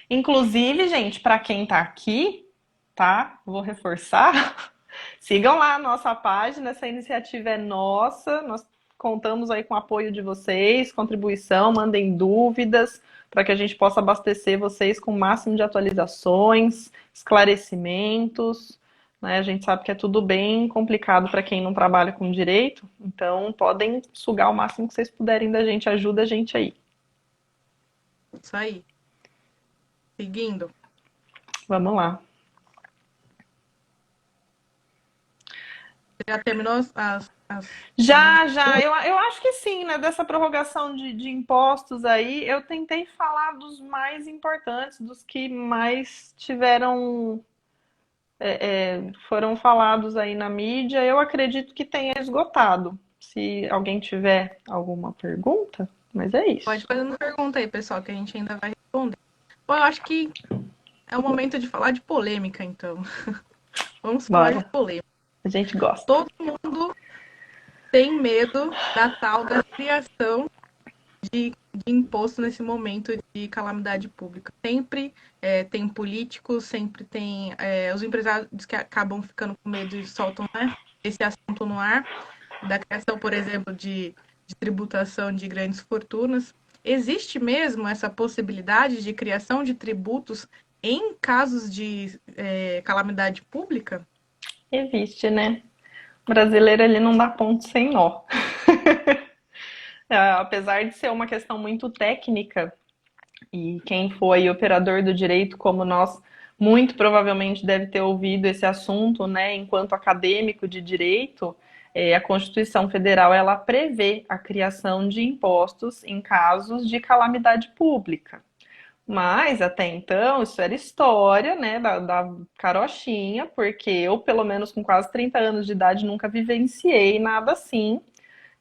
Inclusive, gente, para quem tá aqui, tá? Vou reforçar. Sigam lá a nossa página, essa iniciativa é nossa, nós contamos aí com o apoio de vocês, contribuição, mandem dúvidas, para que a gente possa abastecer vocês com o máximo de atualizações, esclarecimentos, né? A gente sabe que é tudo bem complicado para quem não trabalha com direito, então podem sugar o máximo que vocês puderem da gente, ajuda a gente aí. isso aí. Seguindo. Vamos lá. Você já terminou Já. Eu acho que sim, né? Dessa prorrogação de impostos aí, eu tentei falar dos mais importantes, dos que mais tiveram, foram falados aí na mídia. Eu acredito que tenha esgotado. Se alguém tiver alguma pergunta, mas é Pode isso. fazer uma pergunta aí, pessoal, que a gente ainda vai responder. Bom, eu acho que é o momento de falar de polêmica, então. Vamos falar de Bora. polêmica. A gente gosta. Todo mundo tem medo da tal da criação de imposto nesse momento de calamidade pública. Sempre tem políticos, sempre tem os empresários que acabam ficando com medo e soltam, né, esse assunto no ar, da criação, por exemplo, de tributação de grandes fortunas. Existe mesmo essa possibilidade de criação de tributos em casos de calamidade pública? Existe, né? O brasileiro ele não dá ponto sem nó. Apesar de ser uma questão muito técnica, e quem foi operador do direito como nós, muito provavelmente deve ter ouvido esse assunto, né? Enquanto acadêmico de direito, a Constituição Federal ela prevê a criação de impostos em casos de calamidade pública. Mas até então isso era história, né, da carochinha, porque eu, pelo menos com quase 30 anos de idade, nunca vivenciei nada assim,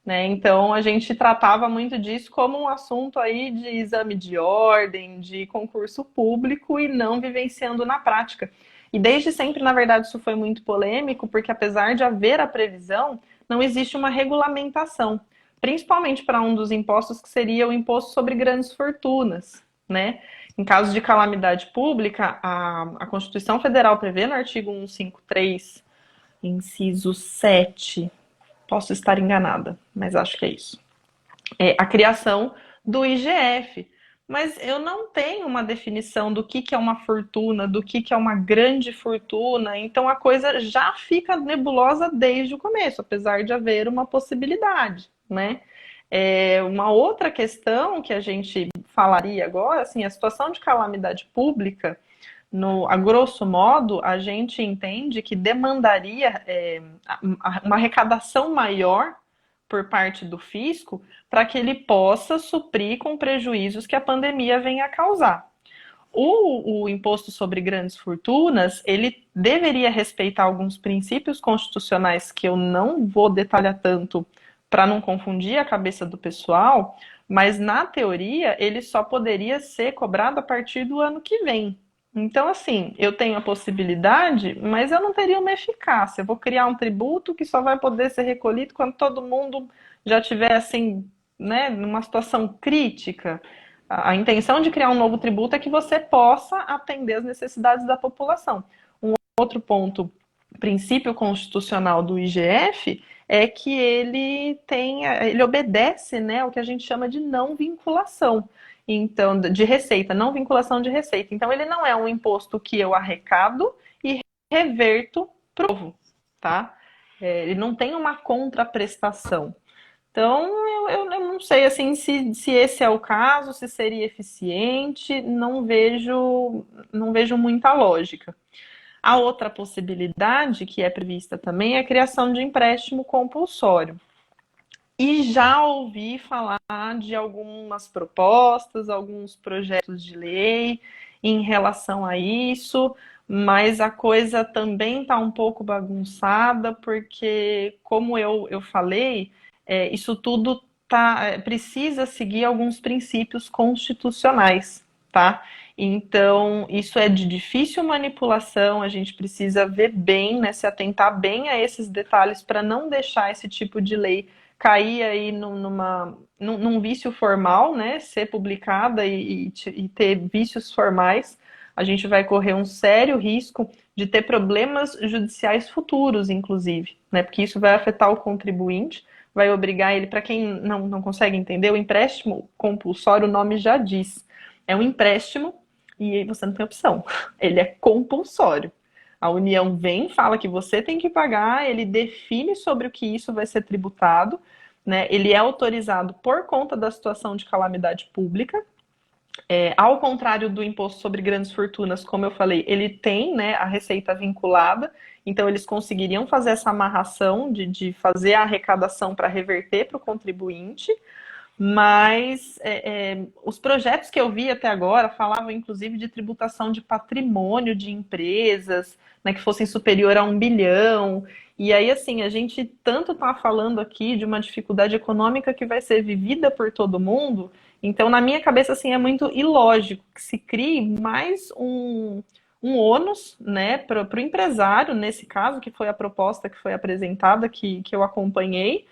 né? Então a gente tratava muito disso como um assunto aí de exame de ordem, de concurso público e não vivenciando na prática. E desde sempre, na verdade, isso foi muito polêmico, porque apesar de haver a previsão, não existe uma regulamentação, principalmente para um dos impostos que seria o imposto sobre grandes fortunas, né? Em caso de calamidade pública, a Constituição Federal prevê no artigo 153, inciso 7. Posso estar enganada, mas acho que é isso. A criação do IGF. Mas eu não tenho uma definição do que é uma fortuna, do que é uma grande fortuna, então a coisa já fica nebulosa desde o começo, apesar de haver uma possibilidade, né? Uma outra questão que a gente falaria agora, assim, a situação de calamidade pública, a grosso modo, a gente entende que demandaria uma arrecadação maior por parte do fisco para que ele possa suprir com prejuízos que a pandemia venha a causar. O imposto sobre grandes fortunas, ele deveria respeitar alguns princípios constitucionais que eu não vou detalhar tanto para não confundir a cabeça do pessoal, mas na teoria ele só poderia ser cobrado a partir do ano que vem. Então, assim, eu tenho a possibilidade, mas eu não teria uma eficácia. Eu vou criar um tributo que só vai poder ser recolhido quando todo mundo já tiver, assim, né, numa situação crítica. A intenção de criar um novo tributo é que você possa atender as necessidades da população. Um outro ponto, princípio constitucional do IGF, é que ele obedece, né, ao que a gente chama de não vinculação. Então, de receita, não vinculação de receita. Então, ele não é um imposto que eu arrecado e reverto pro povo, tá? Ele não tem uma contraprestação. Então, eu não sei assim se esse é o caso, se seria eficiente, não vejo muita lógica. A outra possibilidade que é prevista também é a criação de empréstimo compulsório. E já ouvi falar de algumas propostas, alguns projetos de lei em relação a isso, mas a coisa também está um pouco bagunçada, porque, como eu falei, isso tudo precisa seguir alguns princípios constitucionais, tá? Então, isso é de difícil manipulação, a gente precisa ver bem, né, se atentar bem a esses detalhes para não deixar esse tipo de lei cair aí num vício formal, né, ser publicada e ter vícios formais, a gente vai correr um sério risco de ter problemas judiciais futuros, inclusive, né, porque isso vai afetar o contribuinte, vai obrigar ele, para quem não consegue entender, o empréstimo compulsório, o nome já diz, é um empréstimo e você não tem opção, ele é compulsório. A União vem, fala que você tem que pagar, ele define sobre o que isso vai ser tributado, né? Ele é autorizado por conta da situação de calamidade pública. Ao contrário do imposto sobre grandes fortunas, como eu falei, ele tem, né, a receita vinculada, então eles conseguiriam fazer essa amarração de fazer a arrecadação para reverter para o contribuinte, mas os projetos que eu vi até agora falavam inclusive de tributação de patrimônio de empresas, né, que fossem superior a 1 bilhão. E aí, assim, a gente tanto está falando aqui de uma dificuldade econômica que vai ser vivida por todo mundo, então na minha cabeça assim, é muito ilógico que se crie mais um ônus, né, para o empresário, nesse caso, que foi a proposta que foi apresentada, que eu acompanhei,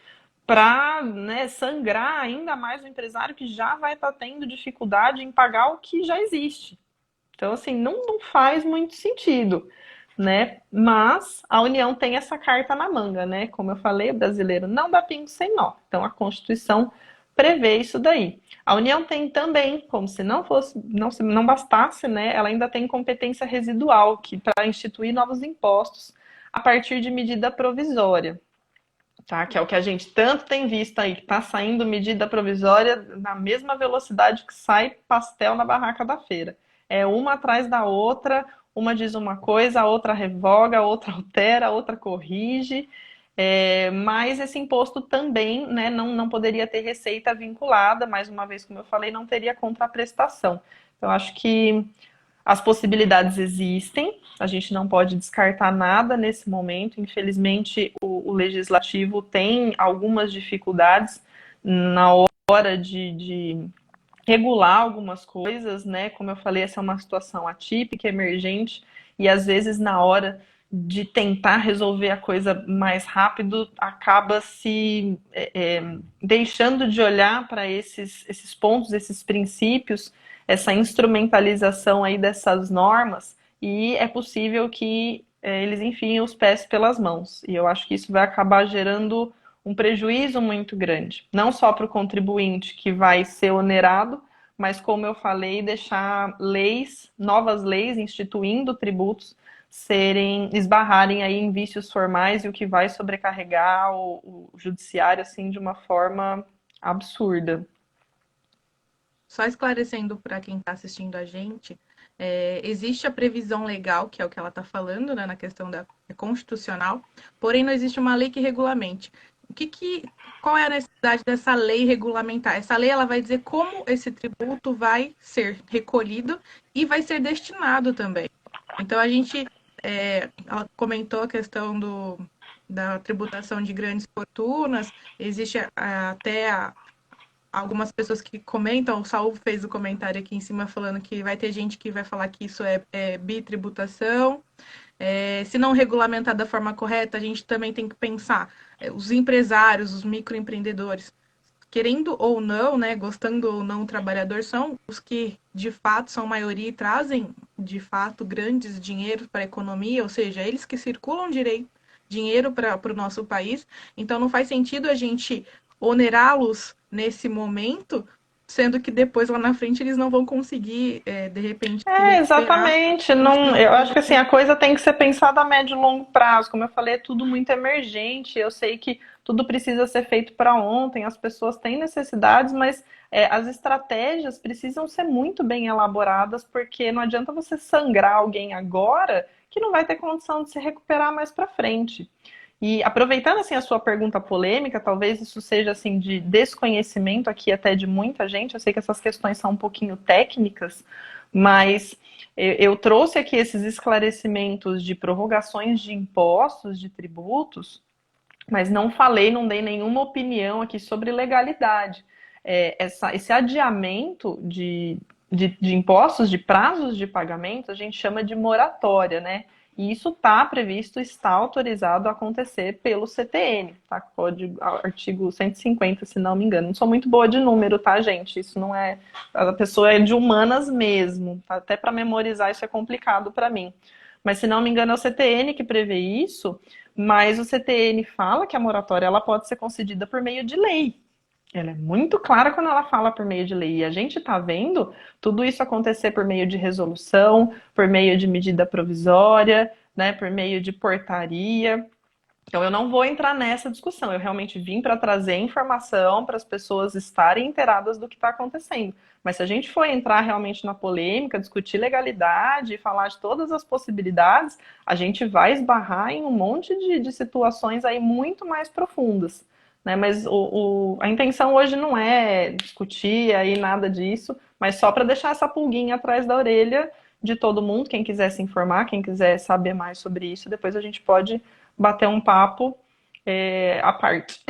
para, né, sangrar ainda mais o empresário que já vai estar tendo dificuldade em pagar o que já existe. Então, assim, não faz muito sentido, né? Mas a União tem essa carta na manga, né? Como eu falei, o brasileiro não dá pingo sem nó. Então, a Constituição prevê isso daí. A União tem também, como se não fosse, não, se não bastasse, né? Ela ainda tem competência residual, que para instituir novos impostos a partir de medida provisória. Tá? Que é o que a gente tanto tem visto aí, que está saindo medida provisória na mesma velocidade que sai pastel na barraca da feira. É uma atrás da outra, uma diz uma coisa, a outra revoga, a outra altera, a outra corrige. Mas esse imposto também, né, não poderia ter receita vinculada, mais uma vez, como eu falei, não teria contraprestação. Então, acho que as possibilidades existem, a gente não pode descartar nada nesse momento. Infelizmente, o legislativo tem algumas dificuldades na hora de regular algumas coisas, né? Como eu falei, essa é uma situação atípica, emergente, e às vezes na hora de tentar resolver a coisa mais rápido, acaba se deixando de olhar para esses pontos, esses princípios, essa instrumentalização aí dessas normas, e é possível que eles enfiem os pés pelas mãos. E eu acho que isso vai acabar gerando um prejuízo muito grande, não só para o contribuinte que vai ser onerado, mas como eu falei, deixar leis, novas leis instituindo tributos esbarrarem aí em vícios formais, e o que vai sobrecarregar o judiciário assim de uma forma absurda. Só esclarecendo para quem está assistindo a gente, existe a previsão legal, que é o que ela está falando, né, na questão da constitucional, porém não existe uma lei que regulamente. Qual é a necessidade dessa lei regulamentar? Essa lei ela vai dizer como esse tributo vai ser recolhido e vai ser destinado também. Então ela comentou a questão da tributação de grandes fortunas, existe até algumas pessoas que comentam, o Saul fez o comentário aqui em cima falando que vai ter gente que vai falar que isso é bitributação. Se não regulamentar da forma correta, a gente também tem que pensar os empresários, os microempreendedores, querendo ou não, né, gostando ou não, o trabalhador são os que de fato são maioria e trazem de fato grandes dinheiros para a economia, ou seja, eles que circulam dinheiro para o nosso país. Então não faz sentido a gente onerá-los nesse momento, sendo que depois lá na frente eles não vão conseguir, de repente, se recuperar. Exatamente. Não, eu acho que assim, a coisa tem que ser pensada a médio e longo prazo. Como eu falei, é tudo muito emergente. Eu sei que tudo precisa ser feito para ontem, as pessoas têm necessidades, mas as estratégias precisam ser muito bem elaboradas, porque não adianta você sangrar alguém agora que não vai ter condição de se recuperar mais para frente. E aproveitando assim a sua pergunta polêmica, talvez isso seja assim de desconhecimento aqui até de muita gente. Eu sei que essas questões são um pouquinho técnicas, mas eu trouxe aqui esses esclarecimentos de prorrogações de impostos, de tributos, mas não falei, não dei nenhuma opinião aqui sobre legalidade. Esse adiamento de impostos, de prazos de pagamento, a gente chama de moratória, né? E isso está previsto, está autorizado a acontecer pelo CTN, tá? Código, artigo 150, se não me engano. Não sou muito boa de número, tá, gente? Isso não é. A pessoa é de humanas mesmo. Tá? Até para memorizar isso é complicado para mim. Mas, se não me engano, é o CTN que prevê isso, mas o CTN fala que a moratória ela pode ser concedida por meio de lei. Ela é muito clara quando ela fala por meio de lei. E a gente está vendo tudo isso acontecer por meio de resolução, por meio de medida provisória, né, por meio de portaria. Então, eu não vou entrar nessa discussão. Eu realmente vim para trazer informação para as pessoas estarem inteiradas do que está acontecendo. Mas se a gente for entrar realmente na polêmica, discutir legalidade, falar de todas as possibilidades, a gente vai esbarrar em um monte de situações aí muito mais profundas. Né? Mas a intenção hoje não é discutir aí nada disso, mas só para deixar essa pulguinha atrás da orelha de todo mundo. Quem quiser se informar, quem quiser saber mais sobre isso, depois a gente pode bater um papo à parte.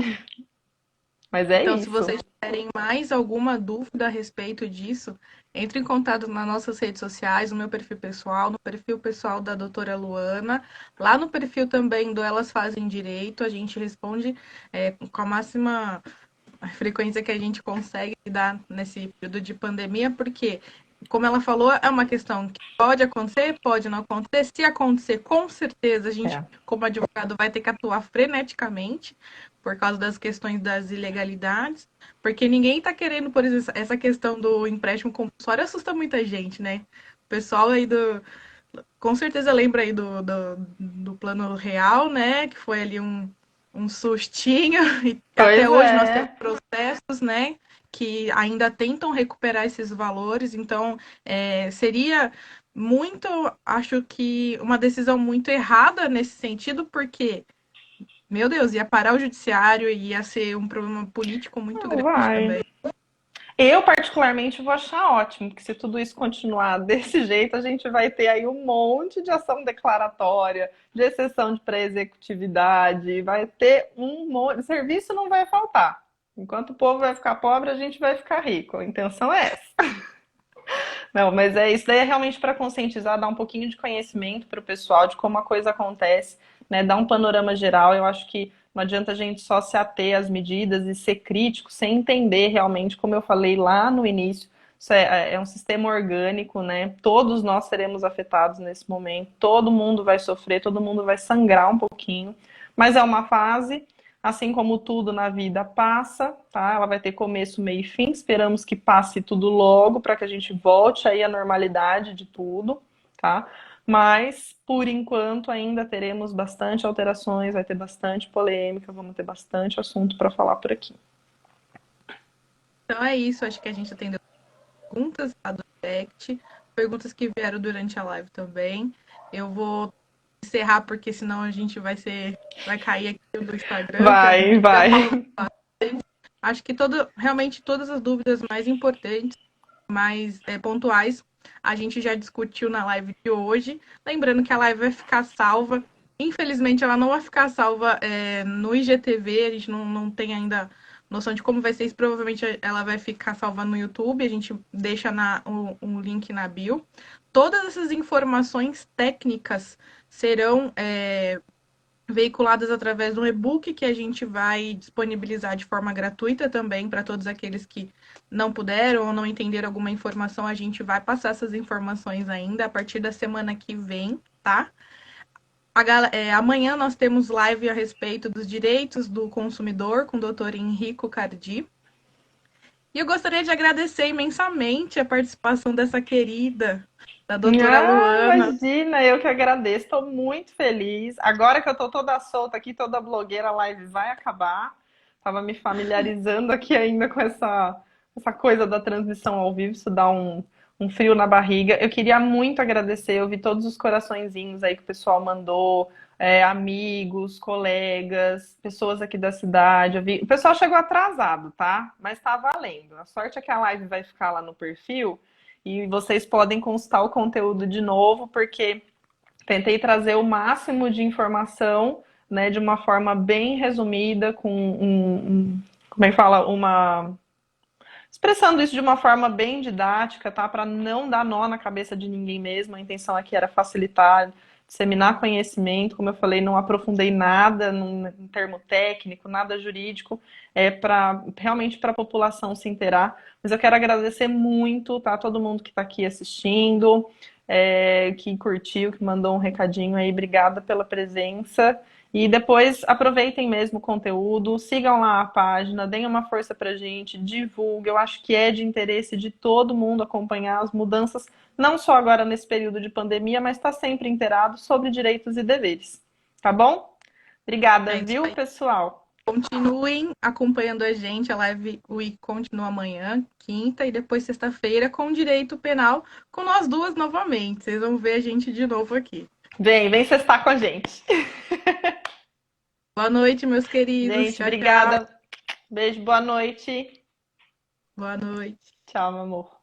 Mas é Então, se isso. vocês tiverem mais alguma dúvida a respeito disso, entre em contato nas nossas redes sociais, no meu perfil pessoal, no perfil pessoal da doutora Luana, lá no perfil também do Elas Fazem Direito, a gente responde com a máxima frequência que a gente consegue dar nesse período de pandemia, porque, como ela falou, é uma questão que pode acontecer, pode não acontecer. Se acontecer, com certeza, a gente, É. como advogado, vai ter que atuar freneticamente por causa das questões das ilegalidades, porque ninguém está querendo, por exemplo, essa questão do empréstimo compulsório assusta muita gente, né? O pessoal aí com certeza lembra aí do Plano Real, né? Que foi ali um sustinho, e até Pois hoje nós temos é. processos, né? Que ainda tentam recuperar esses valores, então seria muito, acho que uma decisão muito errada nesse sentido, porque, meu Deus, ia parar o judiciário e ia ser um problema político muito Não grande vai. também. Eu, particularmente, vou achar ótimo, porque se tudo isso continuar desse jeito, a gente vai ter aí um monte de ação declaratória, de exceção de pré-executividade, vai ter um monte. Serviço não vai faltar. Enquanto o povo vai ficar pobre, a gente vai ficar rico. A intenção é essa. Não, mas é isso daí é realmente para conscientizar, dar um pouquinho de conhecimento para o pessoal de como a coisa acontece, né? Dar um panorama geral. Eu acho que não adianta a gente só se ater às medidas e ser crítico sem entender realmente, como eu falei lá no início, isso é um sistema orgânico, né? Todos nós seremos afetados nesse momento, todo mundo vai sofrer, todo mundo vai sangrar um pouquinho, mas é uma fase. Assim como tudo na vida passa, tá? Ela vai ter começo, meio e fim. Esperamos que passe tudo logo para que a gente volte aí à normalidade de tudo, tá? Mas, por enquanto, ainda teremos bastante alterações, vai ter bastante polêmica, vamos ter bastante assunto para falar por aqui. Então é isso, acho que a gente atendeu perguntas lá do direct, perguntas que vieram durante a live também. Eu vou encerrar porque senão a gente vai cair aqui do Instagram, que a Vai, gente já vai. falou. Acho que realmente todas as dúvidas mais importantes, mais pontuais, a gente já discutiu na live de hoje. Lembrando que a live vai ficar salva. Infelizmente, ela não vai ficar salva no IGTV, a gente não tem ainda noção de como vai ser isso. Provavelmente ela vai ficar salva no YouTube, a gente deixa um link na bio. Todas essas informações técnicas serão veiculadas através de um e-book que a gente vai disponibilizar de forma gratuita também para todos aqueles que não puderam ou não entenderam alguma informação. A gente vai passar essas informações ainda a partir da semana que vem, tá? Amanhã nós temos live a respeito dos direitos do consumidor com o Dr. Henrico Cardi. E eu gostaria de agradecer imensamente a participação dessa querida, da doutora Ah, Luana. imagina, eu que agradeço, estou muito feliz. Agora que eu estou toda solta aqui, toda blogueira, a live vai acabar. Estava me familiarizando aqui ainda com essa coisa da transmissão ao vivo, isso dá um frio na barriga. Eu queria muito agradecer, eu vi todos os coraçõezinhos aí que o pessoal mandou, amigos, colegas, pessoas aqui da cidade. O pessoal chegou atrasado, tá? Mas tá valendo. A sorte é que a live vai ficar lá no perfil. E vocês podem consultar o conteúdo de novo, porque tentei trazer o máximo de informação, né, de uma forma bem resumida, com como é que fala? Expressando isso de uma forma bem didática, tá? Para não dar nó na cabeça de ninguém mesmo. A intenção aqui era facilitar, disseminar conhecimento. Como eu falei, não aprofundei nada num termo técnico, nada jurídico, realmente para a população se inteirar. Mas eu quero agradecer muito, tá? Todo mundo que está aqui assistindo, que curtiu, que mandou um recadinho aí. Obrigada pela presença. E depois aproveitem mesmo o conteúdo, sigam lá a página, deem uma força pra gente, divulguem. Eu acho que é de interesse de todo mundo acompanhar as mudanças, não só agora nesse período de pandemia, mas está sempre inteirado sobre direitos e deveres. Tá bom? Obrigada, Isso viu, aí. pessoal? Continuem acompanhando a gente. A Live Week continua amanhã, quinta, e depois sexta-feira com direito penal, com nós duas novamente. Vocês vão ver a gente de novo aqui. Vem sextar com a gente. Boa noite, meus queridos. Gente, Tchau, tchau. obrigada. Beijo, boa noite. Boa noite. Tchau, meu amor.